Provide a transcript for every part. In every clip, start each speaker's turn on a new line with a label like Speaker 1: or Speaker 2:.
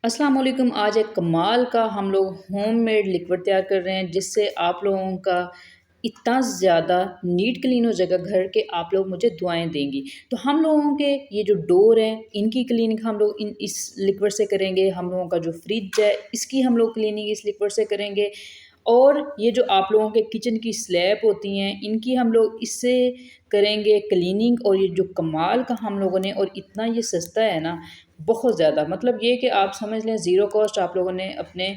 Speaker 1: अस्सलाम वालेकुम। आज एक कमाल का हम लोग होममेड लिक्विड तैयार कर रहे हैं जिससे आप लोगों का इतना ज़्यादा नीट क्लीन हो जाएगा घर के। आप लोग मुझे दुआएं देंगी। तो हम लोगों के ये जो डोर है इनकी क्लीनिंग हम लोग इस लिक्विड से करेंगे। हम लोगों का जो फ्रिज है इसकी हम लोग क्लीनिंग इस लिक्विड से करेंगे। और ये जो आप लोगों के किचन की स्लैब होती हैं इनकी हम लोग इससे करेंगे क्लीनिंग। और ये जो कमाल का हम लोगों ने, और इतना ये सस्ता है ना, बहुत ज़्यादा, मतलब ये कि आप समझ लें ज़ीरो कॉस्ट आप लोगों ने अपने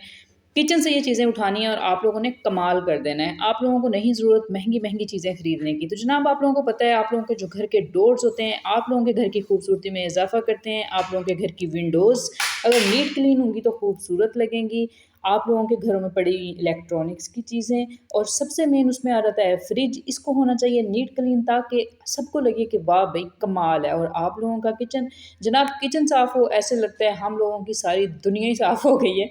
Speaker 1: किचन से ये चीज़ें उठानी है और आप लोगों ने कमाल कर देना है। आप लोगों को नहीं ज़रूरत महँगी-महँगी चीज़ें खरीदने की। तो जनाब आप लोगों को पता है आप लोगों के जो घर के डोर्स होते हैं, आप लोगों के घर की खूबसूरती में इज़ाफ़ा करते हैं। आप लोगों के घर की विंडोज़ अगर नीट क्लीन होंगी तो खूबसूरत लगेंगी। आप लोगों के घरों में पड़ी इलेक्ट्रॉनिक्स की चीज़ें, और सबसे मेन उसमें आ जाता है फ्रिज, इसको होना चाहिए नीट क्लीन ताकि सबको लगे कि वाह भई कमाल है। और आप लोगों का किचन, जनाब किचन साफ़ हो ऐसे लगता है हम लोगों की सारी दुनिया ही साफ़ हो गई है।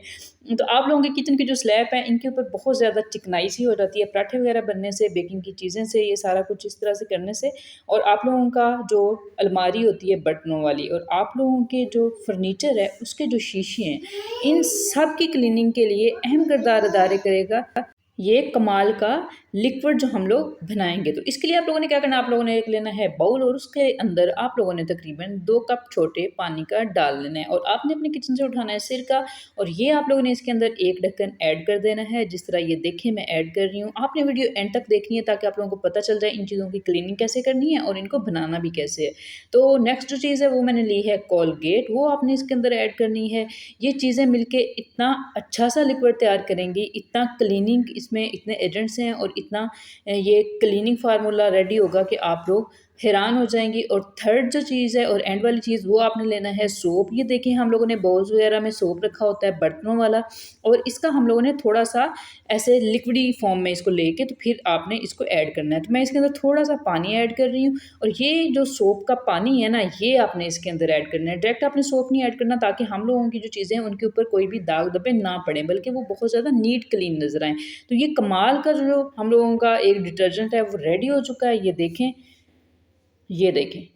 Speaker 1: तो आप लोगों के किचन की जो स्लैब है इनके ऊपर बहुत ज़्यादा चिकनाई सी हो जाती है पराठे वगैरह बनने से, बेकिंग की चीज़ें से, ये सारा कुछ इस तरह से करने से। और आप लोगों का जो अलमारी होती है बटनों वाली, और आप लोगों के जो फर्नीचर है उसके जो शीशे हैं, इन सब की क्लीनिंग के लिए अहम किरदार अदा करेगा ये कमाल का लिक्विड जो हम लोग बनाएँगे। तो इसके लिए आप लोगों ने क्या करना है, आप लोगों ने एक लेना है बाउल, और उसके अंदर आप लोगों ने तकरीबन 2 कप छोटे पानी का डाल लेना है, और आपने अपने किचन से उठाना है सिरका। और ये आप लोगों ने इसके अंदर 1 ढक्कन ऐड कर देना है, जिस तरह ये देखें मैं ऐड कर रही हूँ। आपने वीडियो एंड तक देखनी है ताकि आप लोगों को पता चल जाए इन चीज़ों की क्लीनिंग कैसे करनी है और इनको बनाना भी कैसे है। तो नेक्स्ट जो चीज़ है वो मैंने ली है कोलगेट, वो आपने इसके अंदर ऐड करनी है। ये चीज़ें मिलके इतना अच्छा-सा लिक्विड तैयार करेंगी, इतना क्लीनिंग इसमें इतने एजेंट्स हैं और इतना ये क्लीनिंग फार्मूला रेडी होगा कि आप लोग हैरान हो जाएँगी। और थर्ड जो चीज़ है और एंड वाली चीज़, वो आपने लेना है सोप। ये देखिए हम लोगों ने बाउल्स वगैरह में सोप रखा होता है बर्तनों वाला, और इसका हम लोगों ने थोड़ा-सा ऐसे लिक्विडी फॉर्म में इसको लेके तो फिर आपने इसको ऐड करना है। तो मैं इसके अंदर थोड़ा-सा पानी ऐड कर रही हूँ, और ये जो सोप का पानी है ना, ये आपने इसके अंदर ऐड करना है। डायरेक्ट आपने सोप नहीं ऐड करना ताकि हम लोगों की जो चीज़ें हैं उनके ऊपर कोई भी दाग धब्बे ना पड़े, बल्कि वो बहुत ज़्यादा नीट क्लीन नज़र आएँ। तो ये कमाल का जो हम लोगों का एक डिटर्जेंट है वो रेडी हो चुका है। ये देखें,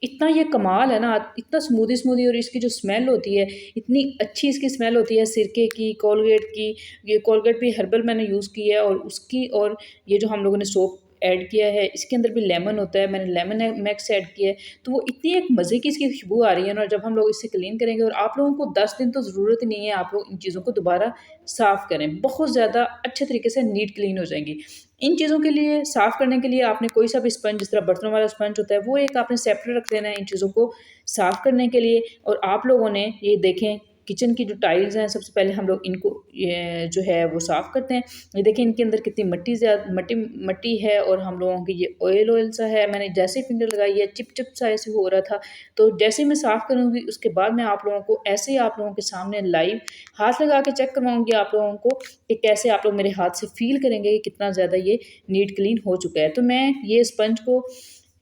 Speaker 1: इतना ये कमाल है ना, इतना स्मूदी-स्मूदी, और इसकी जो स्मेल होती है, इतनी अच्छी इसकी स्मेल होती है सिरके की, कोलगेट की। ये कोलगेट भी हर्बल मैंने यूज़ की है, और उसकी, और ये जो हम लोगों ने सोप ऐड किया है, इसके अंदर भी लेमन होता है, मैंने लेमन मैक्स ऐड किया है। तो वो इतनी एक मज़े की इसकी खुशबू आ रही है ना, जब हम लोग इसे क्लीन करेंगे, और आप लोगों को 10 दिन तो ज़रूरत ही नहीं है, आप लोग इन चीज़ों को दोबारा साफ़ करें। बहुत ज़्यादा अच्छे तरीके से नीट क्लीन हो जाएँगी। इन चीज़ों के लिए, साफ़ करने के लिए आपने कोई सा भी स्पंज, जिस तरह बर्तनों वाला स्पंज होता है, वो एक आपने सेपरेट रख लेना है इन चीज़ों को साफ़ करने के लिए। और आप लोगों ने ये देखें, किचन की जो टाइल्स हैं, सबसे पहले हम लोग इनको ये जो है वो साफ़ करते हैं। ये देखें इनके अंदर कितनी मट्टी मट्टी है, और हम लोगों की ये ऑयल सा है। मैंने जैसे ही फिंगर लगाई है चिप-चिप सा ऐसे हो रहा था। तो जैसे ही मैं साफ़ करूँगी उसके बाद मैं आप लोगों को ऐसे ही आप लोगों के सामने लाइव हाथ लगा के चेक करवाऊँगी आप लोगों को, कि कैसे आप लोग मेरे हाथ से फ़ील करेंगे कि कितना ज़्यादा ये नीट क्लीन हो चुका है। तो मैं ये स्पंज को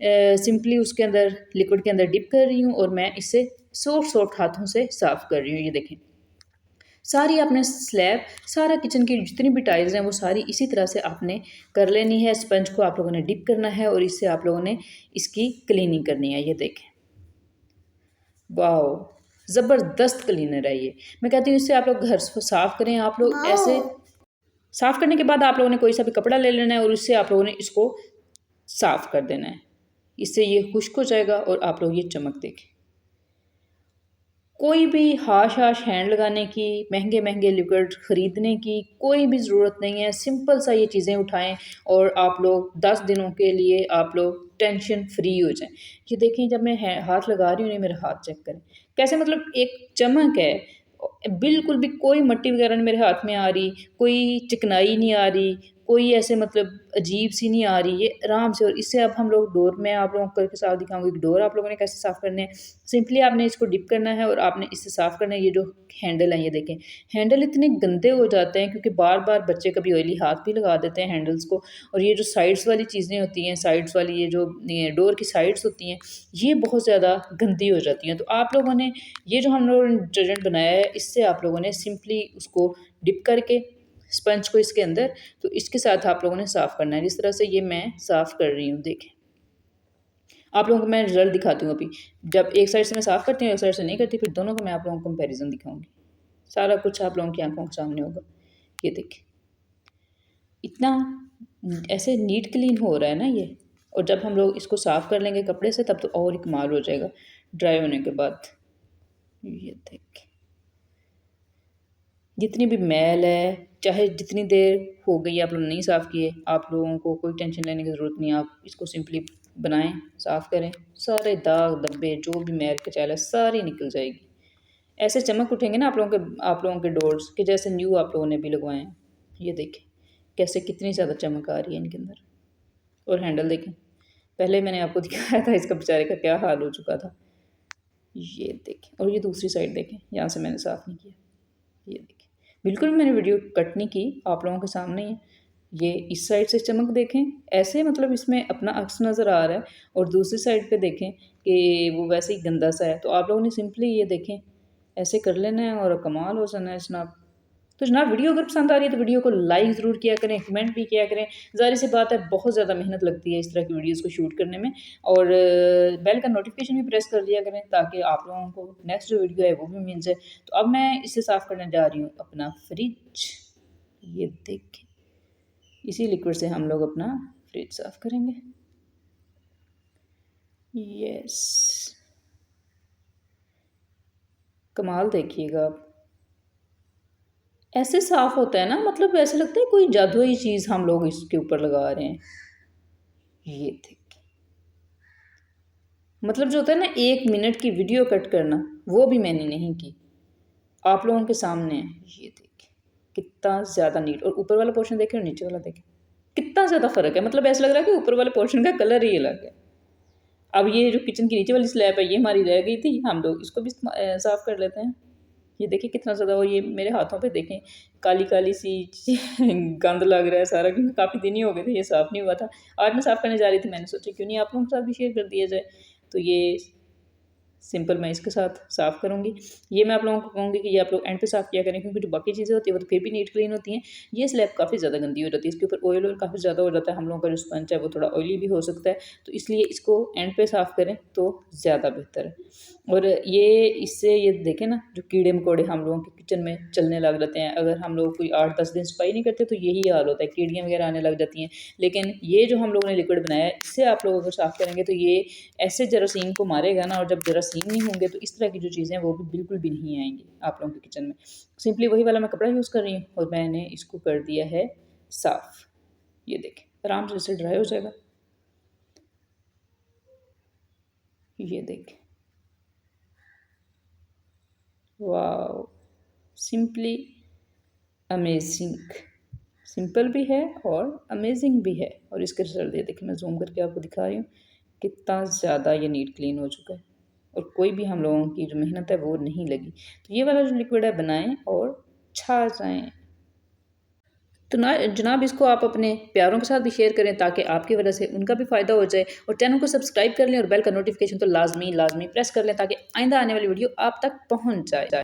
Speaker 1: सिंपली उसके अंदर, लिक्विड के अंदर डिप कर रही हूँ, और मैं इसे सॉफ्ट-सॉफ्ट हाथों से साफ़ कर रही हूँ। ये देखें, सारी आपने स्लैब, सारा किचन की जितनी भी टाइल्स हैं वो सारी इसी तरह से आपने कर लेनी है। स्पंज को आप लोगों ने डिप करना है, और इससे आप लोगों ने इसकी क्लीनिंग करनी है। ये देखें, वॉव! ज़बरदस्त क्लीनर है ये। मैं कहती हूँ इससे आप लोग घर को साफ़ करें। आप लोग ऐसे साफ़ करने के बाद आप लोगों ने कोई सा भी कपड़ा ले लेना है, और उससे आप लोगों ने इसको साफ़ कर देना है। इससे ये खुश्क हो जाएगा और आप लोग ये चमक देखें। कोई भी हाश-हाश हैंड लगाने की, महँगे-महँगे लिक्विड खरीदने की कोई भी ज़रूरत नहीं है। सिंपल सा ये चीज़ें उठाएँ, और आप लोग 10 दिनों के लिए आप लोग टेंशन फ्री हो जाएँ। ये देखिए, जब मैं है हाथ लगा रही हूँ ना, मेरा हाथ चेक करें। कैसे, मतलब एक चमक है। बिल्कुल भी कोई मट्टी वग़ैरह नहीं मेरे हाथ में आ रही, कोई चिकनाई नहीं आ रही, कोई ऐसे मतलब अजीब-सी नहीं आ रही, ये आराम से। और इससे अब हम लोग डोर, मैं आप लोगों को करके साफ़ दिखाऊँगी कि डोर आप लोगों ने कैसे साफ़ करने हैं। सिंपली आपने इसको डिप करना है, और आपने इससे साफ़ करना है। ये जो हैंडल हैं ये देखें, हैंडल इतने गंदे हो जाते हैं क्योंकि बार-बार बच्चे कभी ऑयली हाथ भी लगा देते हैं हैंडल्स को। और ये जो साइड्स वाली चीज़ें होती हैं, साइड्स वाली ये जो ये डोर की साइड्स होती हैं, ये बहुत ज़्यादा गंदी हो जाती हैं। तो आप लोगों ने ये जो हम लोगों ने डिटर्जेंट बनाया है, इससे आप लोगों ने सिंपली उसको डिप करके स्पंज को इसके अंदर, तो इसके साथ आप लोगों ने साफ़ करना है। जिस तरह से ये मैं साफ़ कर रही हूँ, देखें। आप लोगों को मैं रिज़ल्ट दिखाती हूँ अभी। जब एक साइड से मैं साफ़ करती हूँ, एक साइड से नहीं करती, फिर दोनों का मैं आप लोगों को कंपैरिज़न दिखाऊँगी। सारा कुछ आप लोगों की आंखों के सामने होगा। ये देखिए इतना ऐसे नीट क्लीन हो रहा है ना ये। और जब हम लोग इसको साफ़ कर लेंगे कपड़े से तब तो और ही कमाल हो जाएगा ड्राई होने के बाद। ये देखिए जितनी भी मैल है, चाहे जितनी देर हो गई आप लोग नहीं साफ़ किए, आप लोगों को कोई टेंशन लेने की ज़रूरत नहीं है। आप इसको सिंपली बनाएं, साफ़ करें, सारे दाग धब्बे जो भी मैल कचैल है सारी निकल जाएगी। ऐसे चमक उठेंगे ना आप लोगों के डोर्स कि जैसे न्यू आप लोगों ने भी लगवाए हैं। ये देखें कैसे कितनी ज़्यादा चमक आ रही है इनके अंदर। और हैंडल देखें, पहले मैंने आपको दिखाया था इसका बेचारे का क्या हाल हो चुका था। ये देखें और ये दूसरी साइड देखें, यहाँ से मैंने साफ़ नहीं किया। ये देखिए बिल्कुल भी मैंने वीडियो कट नहीं की, आप लोगों के सामने ही है। ये इस साइड से चमक देखें, ऐसे मतलब इसमें अपना अक्स नज़र आ रहा है। और दूसरी साइड पे देखें कि वो वैसे ही गंदा सा है। तो आप लोगों ने सिंपली ये देखें ऐसे कर लेना है और कमाल हो जाना है जनाब। तो जनाब वीडियो अगर पसंद आ रही है तो वीडियो को लाइक ज़रूर किया करें, कमेंट भी किया करें। ज़ाहिर सी बात है बहुत ज़्यादा मेहनत लगती है इस तरह की वीडियोज़ को शूट करने में। और बेल का नोटिफिकेशन भी प्रेस कर दिया करें ताकि आप लोगों को नेक्स्ट जो वीडियो है वो भी मिल जाए। तो अब मैं इसे साफ़ करने जा रही हूँ अपना फ्रिज। ये देखें इसी लिक्विड से हम लोग अपना फ्रिज साफ़ करेंगे। यस कमाल देखिएगा आप, ऐसे साफ़ होता है ना, मतलब ऐसे लगता है कोई जादुई चीज़ हम लोग इसके ऊपर लगा रहे हैं। ये देखिए मतलब जो होता है ना 1 मिनट की वीडियो कट करना, वो भी मैंने नहीं की, आप लोगों के सामने है। ये देखिए कितना ज़्यादा नीट, और ऊपर वाला पोर्शन देखें और नीचे वाला देखें कितना ज़्यादा फ़र्क है। मतलब ऐसा लग रहा है कि ऊपर वाले पोर्शन का कलर ही अलग है। अब ये जो किचन की नीचे वाली स्लैब है ये हमारी रह गई थी, हम लोग इसको भी साफ़ कर लेते हैं। ये देखिए कितना ज़्यादा, और ये मेरे हाथों पे देखें काली-काली सी गंद लग रहा है सारा, क्योंकि काफ़ी दिन ही हो गए थे ये साफ़ नहीं हुआ था। आज मैं साफ़ करने जा रही थी, मैंने सोचा क्यों नहीं आप लोगों के साथ भी शेयर कर दिया जाए। तो ये सिंपल मैं इसके साथ साफ़ करूँगी। ये मैं आप लोगों को कहूँगी कि ये आप लोग एंड पे साफ़ किया करें, क्योंकि जो बाकी चीज़ें होती हैं वो तो फिर भी नीट क्लीन होती हैं। ये स्लैब काफ़ी ज़्यादा गंदी हो जाती है, इसके ऊपर ऑयल काफ़ी ज़्यादा हो जाता है। हम लोगों का जो स्पंज है वो थोड़ा ऑयली भी हो सकता है, तो इसलिए इसको एंड पे साफ़ करें तो ज़्यादा बेहतर है। और ये इससे ये देखें ना जो कीड़े-मकोड़े हम लोगों के किचन में चलने लग जाते हैं, अगर हम लोग कोई 8-10 दिन सफाई नहीं करते तो यही हाल होता है, कीड़ियाँ वगैरह आने लग जाती हैं। लेकिन ये जो हम लोगों ने लिक्विड बनाया है, इससे आप लोग अगर साफ़ करेंगे तो ये ऐसे जरासीम को मारेगा ना, और जब जरासीम नहीं होंगे तो इस तरह की जो चीज़ें हैं वो भी बिल्कुल भी नहीं आएँगी आप लोगों के किचन में। सिंपली वही वाला मैं कपड़ा यूज़ कर रही हूँ और मैंने इसको कर दिया है साफ़। ये देखें आराम से इससे ड्राई हो जाएगा। ये देखें वाओ! Simply amazing. सिंपल भी है और अमेज़िंग भी है। और इसके रिज़ल्ट ये देखिए मैं ज़ूम करके आपको दिखा रही हूँ, कितना ज़्यादा ये नीट क्लीन हो चुका है और कोई भी हम लोगों की जो मेहनत है वो नहीं लगी। तो ये वाला जो लिक्विड है बनाएँ और छा जाएँ। तो ना जनाब इसको आप अपने प्यारों के साथ भी शेयर करें ताकि आपकी वजह से उनका भी फ़ायदा हो जाए, और चैनल को सब्सक्राइब कर लें और बेल का नोटिफिकेशन तो लाज़मी प्रेस कर लें ताकि आइंदा आने वाली वीडियो आप तक पहुँच जाए।